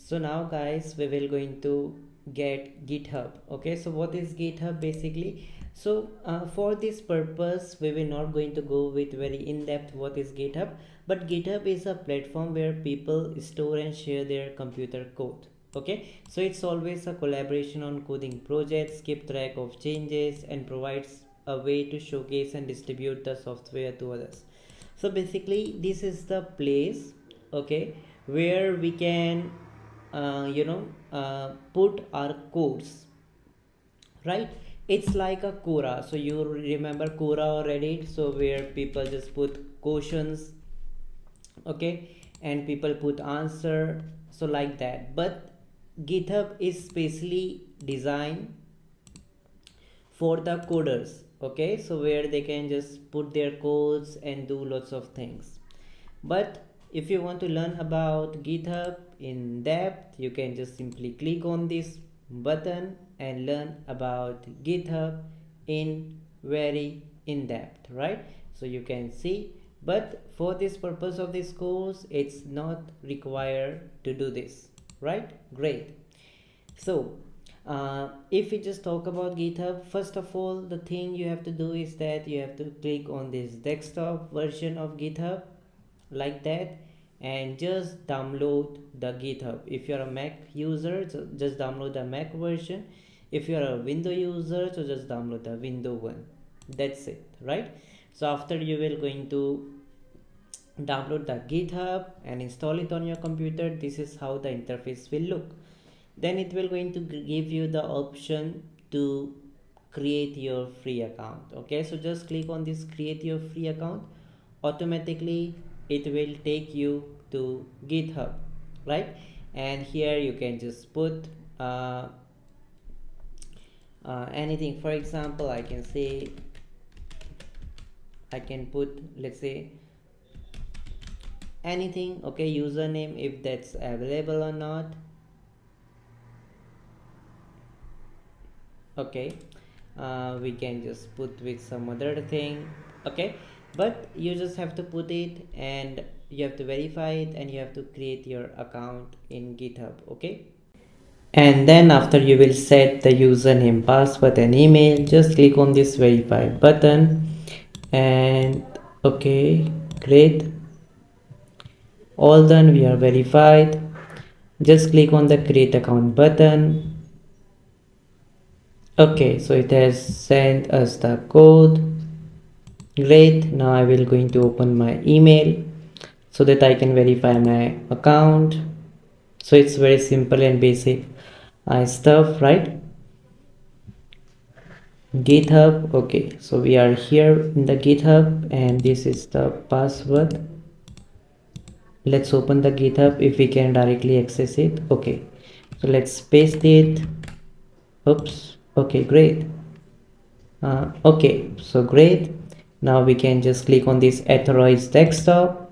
So now guys, we will going to get GitHub. Okay, so what is GitHub basically? So for this purpose we will not going to go with very in-depth what is GitHub, but GitHub is a platform where people store and share their computer code. Okay, so it's always a collaboration on coding projects, keep track of changes, and provides a way to showcase and distribute the software to others. So basically this is the place, okay, where we can put our codes, right? It's like a Quora. So you remember Quora or Reddit, so where people just put questions, okay, and people put answer, so like that. But GitHub is specially designed for the coders, okay, so where they can just put their codes and do lots of things. But if you want to learn about GitHub in depth, you can just simply click on this button and learn about GitHub in very in depth, right? So you can see, but for this purpose of this course it's not required to do this, right? Great. So if we just talk about GitHub, first of all the thing you have to do is that you have to click on this desktop version of GitHub like that, and just download the GitHub. If you're a Mac user, so just download the Mac version. If you're a Window user, so just download the Window one. That's it, right? So after you will going to download the GitHub and install it on your computer. This is how the interface will look. Then it will going to give you the option to create your free account. Okay, so just click on this create your free account. Automatically it will take you to GitHub, right? And here you can just put anything. For example, I can say, I can put, let's say, anything, okay, username if that's available or not. Okay, we can just put with some other thing, okay, but you just have to put it and you have to verify it and you have to create your account in GitHub. Okay, and then after you will set the username, password and email, just click on this verify button. And okay, great, all done, we are verified. Just click on the create account button. Okay, so it has sent us the code. Great, now I will going to open my email so that I can verify my account. So it's very simple and basic stuff, right? GitHub. Okay, so we are here in the GitHub and this is the password. Let's open the GitHub if we can directly access it. Okay, so let's paste it. Oops. Okay, great. Okay, so great. Now we can just click on this authorize desktop,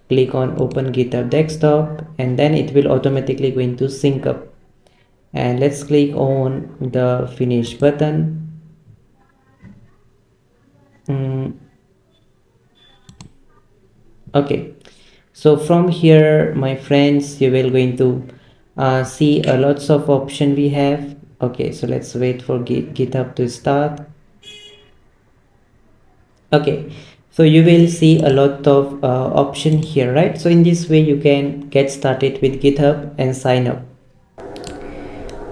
click on open GitHub desktop, and then it will automatically going to sync up. And let's click on the finish button. Okay, so from here, my friends, you will going to see a lots of option we have. Okay, so let's wait for GitHub to start. Okay, so you will see a lot of option here, right? So in this way you can get started with GitHub and sign up.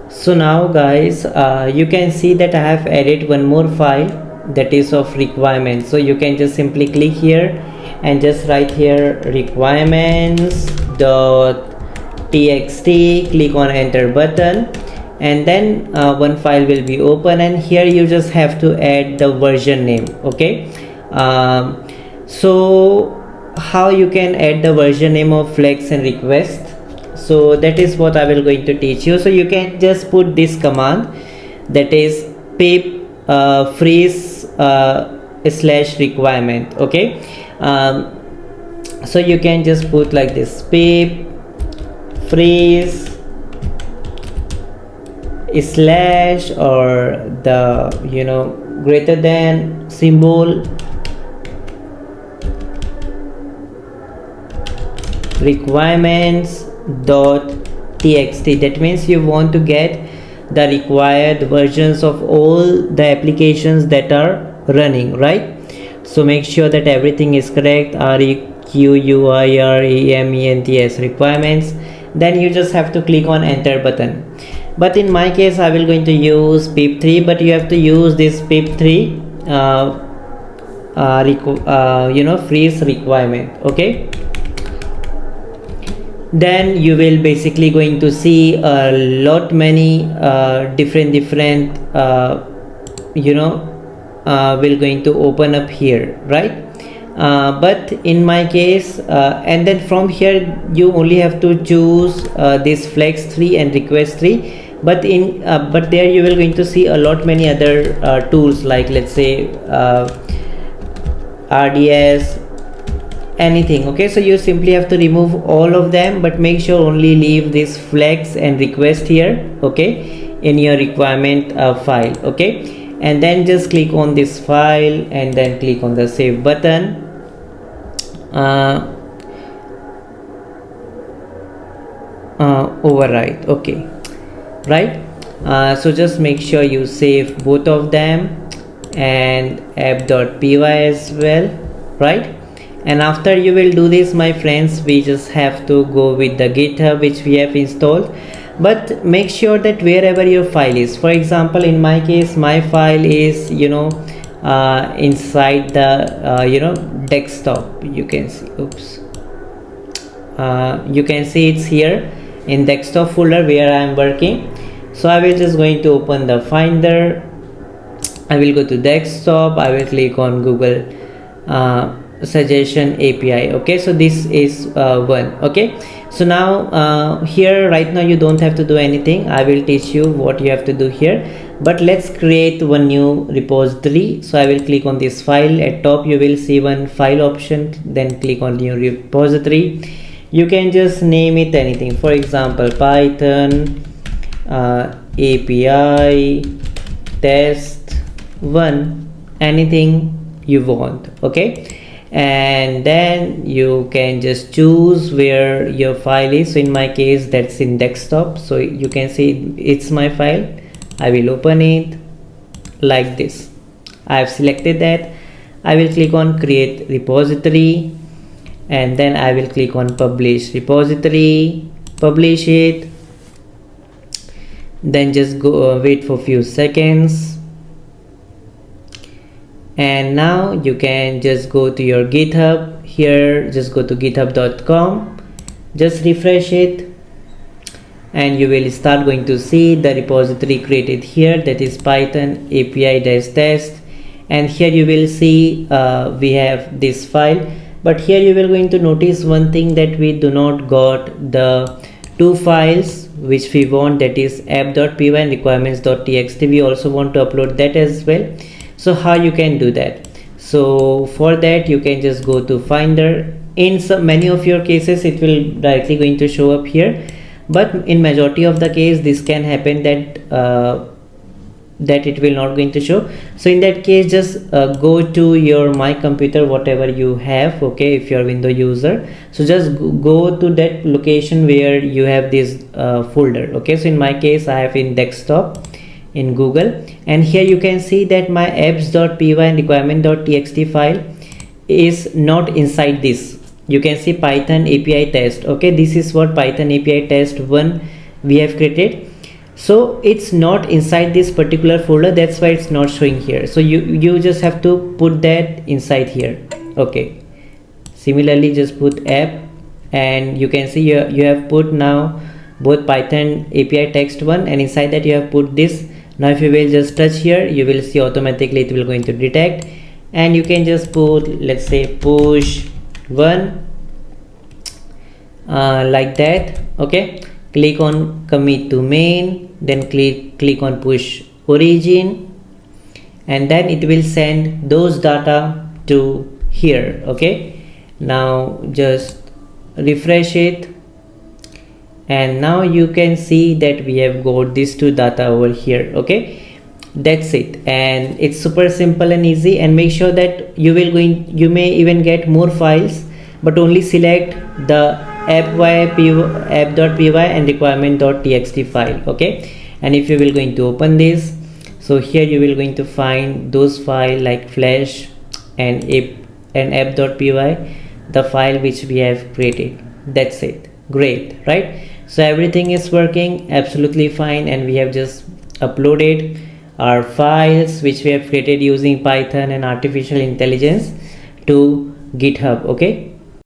So now guys, you can see that I have added one more file that is of requirements. So you can just simply click here and just write here requirements.txt, click on enter button, and then one file will be open, and here you just have to add the version name. Okay, so how you can add the version name of flex and request, so that is what I will going to teach you. So you can just put this command, that is pip freeze slash requirement. Okay, so you can just put like this, pip freeze slash, or the greater than symbol, requirements txt. That means you want to get the required versions of all the applications that are running, right? So make sure that everything is correct, requirements requirements. Then you just have to click on enter button. But in my case I will going to use pip3, but you have to use this pip3 freeze requirement. Okay, then you will basically going to see a lot many different will going to open up here, right? But in my case and then from here you only have to choose this flex 3 and request 3, but but there you will going to see a lot many other tools, like let's say RDS, anything. Okay, so you simply have to remove all of them, but make sure only leave this flex and request here, okay, in your requirement file. Okay, and then just click on this file and then click on the save button. Override. Okay, right? So just make sure you save both of them and app.py as well, right? And after you will do this, my friends, we just have to go with the GitHub which we have installed. But make sure that wherever your file is, for example in my case my file is inside the desktop. You can see, oops, you can see it's here in desktop folder where I am working. So I will just going to open the Finder. I will go to desktop. I will click on Google suggestion API. Okay, so this is one. Okay, so now here right now you don't have to do anything. I will teach you what you have to do here, but let's create one new repository. So I will click on this file. At top you will see one file option, then click on new repository. You can just name it anything, for example Python API test 1, anything you want. Okay, and then you can just choose where your file is. So in my case that's in desktop, so you can see it's my file. I will open it like this. I have selected that. I will click on create repository, and then I will click on publish repository, publish it, then just go wait for few seconds. And now you can just go to your GitHub here, just go to github.com, just refresh it, and you will start going to see the repository created here, that is Python API-test. And here you will see we have this file, but here you will going to notice one thing, that we do not got the two files which we want, that is app.py and requirements.txt. We also want to upload that as well. So how you can do that? So for that you can just go to Finder. In many of your cases it will directly going to show up here, but in majority of the case this can happen that that it will not going to show. So in that case just go to your my computer, whatever you have. Okay, if you're a Windows user, so just go to that location where you have this folder. Okay, so in my case I have in desktop in Google, and here you can see that my apps.py and requirement.txt file is not inside this. You can see Python API test. Okay, this is what Python API test 1 we have created. So it's not inside this particular folder, that's why it's not showing here. So you just have to put that inside here. Okay, similarly just put app, and you can see you have put now both Python API text 1, and inside that you have put this. Now if you will just touch here, you will see automatically it will going to detect, and you can just put, let's say, push 1 like that. Okay, click on commit to main, then click on push origin, and then it will send those data to here. Okay, now just refresh it, and now you can see that we have got these two data over here. Okay, that's it, and it's super simple and easy. And make sure that you may even get more files, but only select the app.py and requirement.txt file. Okay, and if you will going to open this, so here you will going to find those file like flash and app.py, the file which we have created. That's it. Great, right? So everything is working absolutely fine, and we have just uploaded our files which we have created using Python and artificial intelligence to GitHub. Okay,